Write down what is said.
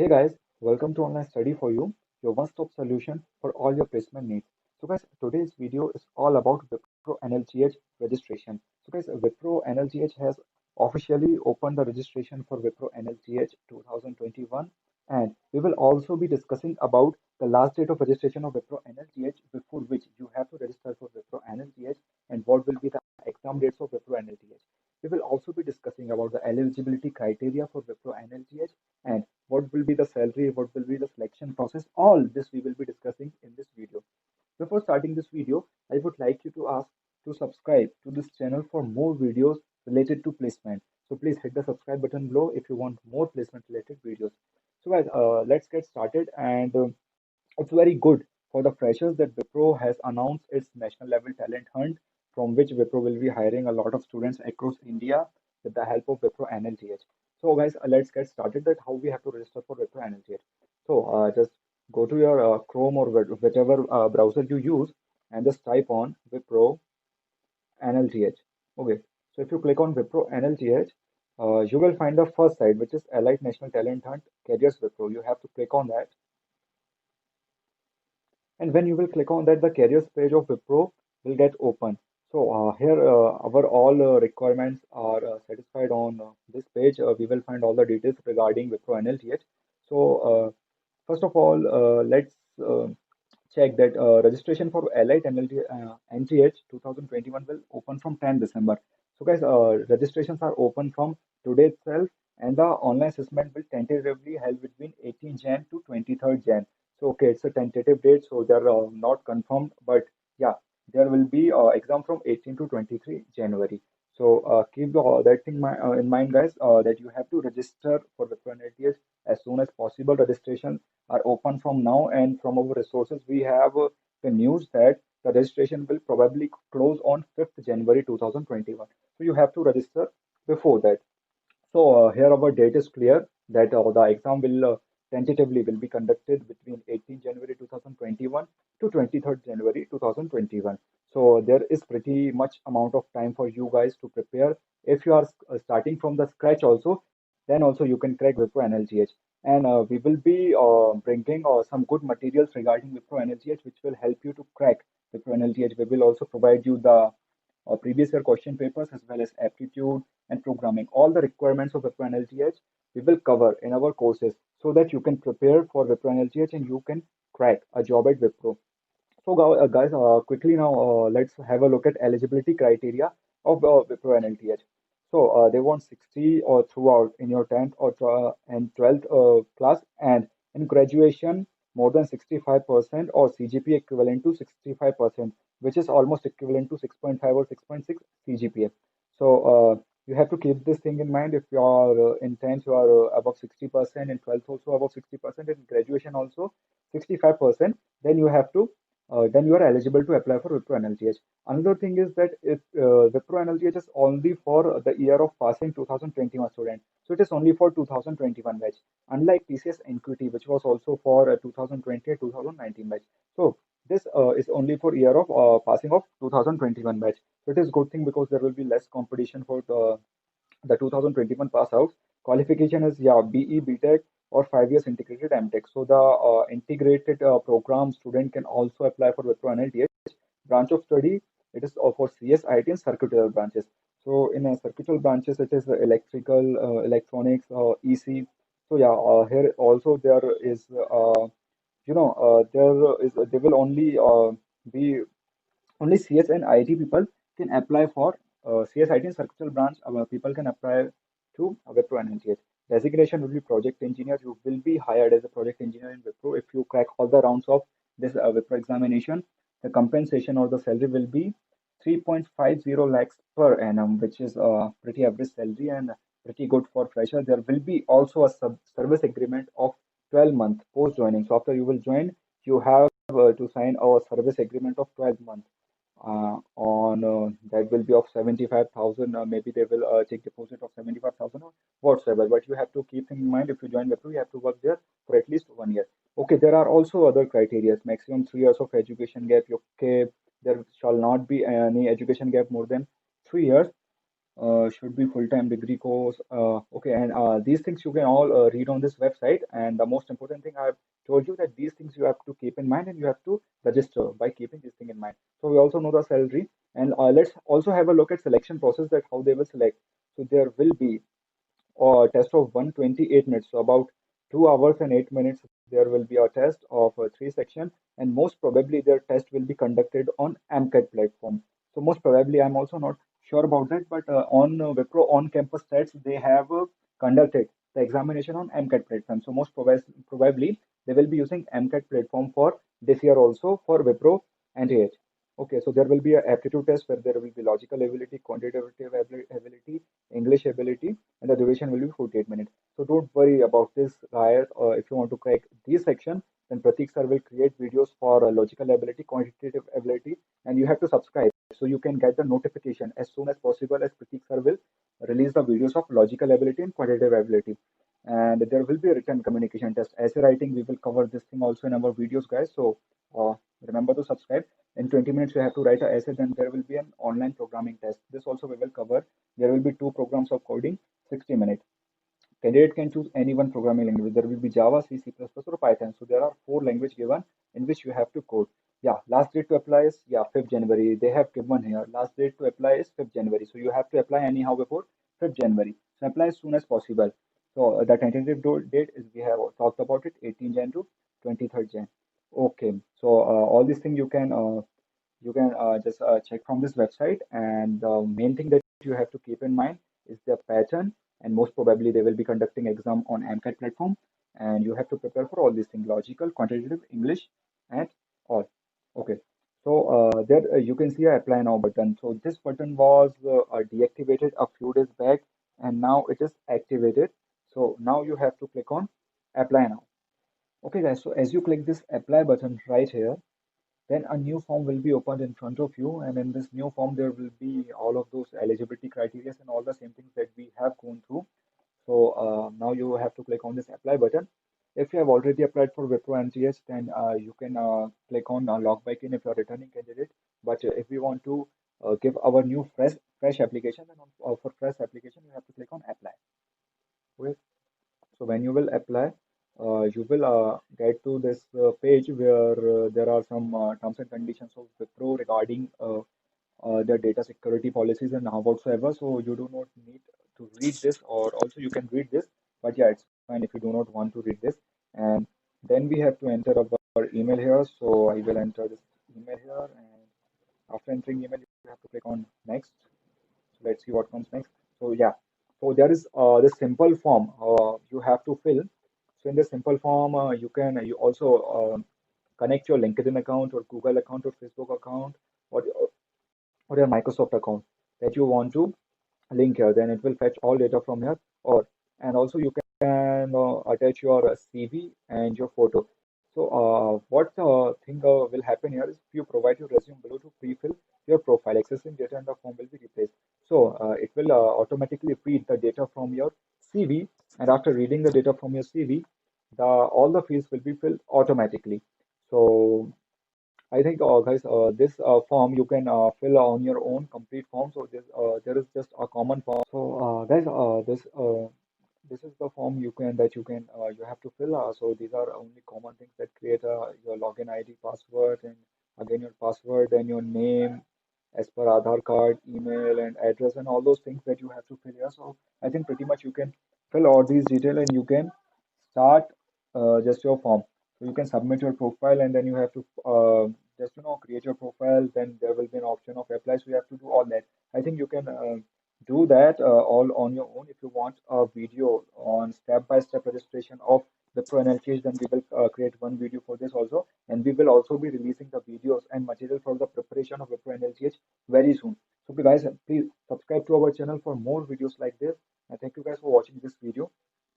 Hey guys, welcome to Online Study for You, your one-stop solution for all your placement needs. So guys, today's video is all about Wipro NLGH registration. So guys, Wipro NLGH has officially opened the registration for Wipro NLGH 2021, and we will also be discussing about the last date of registration of Wipro NLGH before which you have to register for Wipro NLGH and what will be the exam dates of Wipro NLGH. We will also be discussing about the eligibility criteria for Wipro NLGH and what will be the salary, what will be the selection process. All this we will be discussing in this video. Before starting this video, I would like you to ask to subscribe to this channel for more videos related to placement. So please hit the subscribe button below if you want more placement related videos. So guys, let's get started. And it's very good for the freshers that Wipro has announced its national level talent hunt, from which Wipro will be hiring a lot of students across India with the help of Wipro NLGH. So, guys, let's get started. That how we have to register for Wipro NLGH. So, just go to your Chrome or whichever browser you use, and just type on Wipro NLGH. Okay. So, if you click on Wipro NLGH, you will find the first site, which is Allied National Talent Hunt Careers Wipro. You have to click on that. And when you will click on that, the careers page of Wipro will get open. So here our all requirements are satisfied on this page. We will find all the details regarding Wipro NLTH. So first of all, let's check that registration for Allied NGH 2021 will open from 10 December. So guys, registrations are open from today itself, and the online assessment will tentatively held between 18 Jan to 23rd Jan. So okay, it's a tentative date, so they're not confirmed, but yeah, there will be exam from 18 to 23 January. So keep that thing in mind, guys, that you have to register for the NLTH as soon as possible. Registration are open from now, and from our resources we have the news that the registration will probably close on 5th January 2021. So you have to register before that. So here our date is clear that the exam will tentatively will be conducted between 18 January 2021 to 23rd January 2021. So there is pretty much amount of time for you guys to prepare. If you are starting from the scratch also, then also you can crack Wipro NLGH. And we will be bringing some good materials regarding Wipro NLGH, which will help you to crack Wipro NLGH. We will also provide you the previous year question papers as well as aptitude and programming. All the requirements of Wipro NLGH we will cover in our courses so that you can prepare for Wipro NLGH and you can crack a job at Wipro. So, guys, quickly now let's have a look at eligibility criteria of Wipro NLTH. So, they want 60 or throughout in your 10th or and 12th class, and in graduation more than 65% or CGPA equivalent to 65%, which is almost equivalent to 6.5 or 6.6 CGPA. So, you have to keep this thing in mind. If you are in 10th, you are above 60%, in 12th also above 60%, in graduation also 65%, then you have to then you are eligible to apply for Wipro NLGH. Another thing is that if Wipro NLGH is only for the year of passing 2021 student, so it is only for 2021 batch. Unlike TCS NQT, which was also for 2020 and 2019 batch. So this is only for year of passing of 2021 batch. So it is good thing because there will be less competition for the 2021 pass outs. Qualification is yeah BE, BTech or 5 years integrated MTech. So the integrated program student can also apply for Wipro NLTH. Branch of study it is for CS, IT and circuitous branches. So in circuitous branches it is electrical, electronics, EC. So yeah, here also there is there is they will only be only CS and IT people can apply for CS, IT, and circuitous branch. People can apply to Wipro and NGH. Designation will be project engineer. You will be hired as a project engineer in Wipro if you crack all the rounds of this Wipro examination. The compensation or the salary will be 3.50 lakhs per annum, which is a pretty average salary and pretty good for fresher. There will be also a service agreement of 12 months post joining. So after you will join, you have to sign a service agreement of 12 months on that will be of 75,000. Maybe they will take deposit of 75,000 or whatsoever. But you have to keep in mind if you join Wipro, you have to work there for at least 1 year. Okay, there are also other criteria. Maximum 3 years of education gap. Okay, there shall not be any education gap more than 3 years. should be full-time degree course. Okay, and these things you can all read on this website. And the most important thing I've told you that these things you have to keep in mind and you have to register by keeping this thing in mind. So we also know the salary, and let's also have a look at selection process that how they will select. So there will be or a test of 128 minutes. So about 2 hours and 8 minutes, there will be a test of three sections, and most probably their test will be conducted on AMCAT platform. So most probably, I'm also not sure about that, but on Wipro on-campus tests, they have conducted the examination on AMCAT platform. So most probably they will be using AMCAT platform for this year also for Wipro and AH. Okay, so there will be a aptitude test where there will be logical ability, quantitative ability, English ability, and the duration will be 48 minutes. So don't worry about this, guys. If you want to crack this section, then Pratik sir will create videos for logical ability, quantitative ability, and you have to subscribe so you can get the notification as soon as possible as Pratik sir will release the videos of logical ability and quantitative ability. And there will be a written communication test. Essay writing, we will cover this thing also in our videos, guys. So remember to subscribe. In 20 minutes, you have to write an essay, then there will be an online programming test. This also we will cover. There will be two programs of coding, 60 minutes. Candidate can choose any one programming language. There will be Java, C, C++, or Python. So there are four languages given in which you have to code. Yeah, last date to apply is 5th January. They have given here. Last date to apply is 5th January. So you have to apply anyhow before 5th January. So apply as soon as possible. So the tentative date is we have talked about it 18 Jan to 23rd Jan. Okay. So all these things you can just check from this website. And the main thing that you have to keep in mind is the pattern. And most probably they will be conducting exam on AMCAT platform. And you have to prepare for all these things: logical, quantitative, English, and all. Okay. So there you can see a apply now button. So this button was deactivated a few days back, and now it is activated. So now you have to click on apply now. Okay, guys. So as you click this apply button right here, then a new form will be opened in front of you, and in this new form there will be all of those eligibility criteria and all the same things that we have gone through. So now you have to click on this apply button. If you have already applied for Wipro NGS, then you can click on log back in if you're a returning candidate. But if we want to give our new fresh application, then for fresh application you have to click on apply. Okay. So when you will apply, you will get to this page where there are some terms and conditions of Wipro regarding their data security policies and how whatsoever. So you do not need to read this, or also you can read this, but yeah, it's fine if you do not want to read this. And then we have to enter our email here. So I will enter this email here, and after entering email, you have to click on next. So let's see what comes next. So yeah, so there is this simple form you have to fill. So in this simple form, you also connect your LinkedIn account or Google account or Facebook account or or your Microsoft account that you want to link here. Then it will fetch all data from here. Or and also you can attach your CV and your photo. So what thing will happen here is if you provide your resume below to pre-fill your profile, accessing data in the form will be replaced. So it will automatically read the data from your CV, and after reading the data from your CV, the all the fields will be filled automatically. So I think, guys, this form you can fill on your own complete form. So there is just a common form. So guys, this is the form you have to fill. So these are only common things that create your login ID, password, and again your password, then your name as per Aadhaar card, email, and address, and all those things that you have to fill here. So I think pretty much you can fill all these details and you can start just your form. So you can submit your profile, and then you have to just create your profile. Then there will be an option of apply. So you have to do all that. I think you can do that all on your own. If you want a video on step-by-step registration of the Pro NLTH, then we will create one video for this also, and we will also be releasing the videos and material for the preparation of the Pro NLTH very soon. So guys, please subscribe to our channel for more videos like this. And thank you guys for watching this video.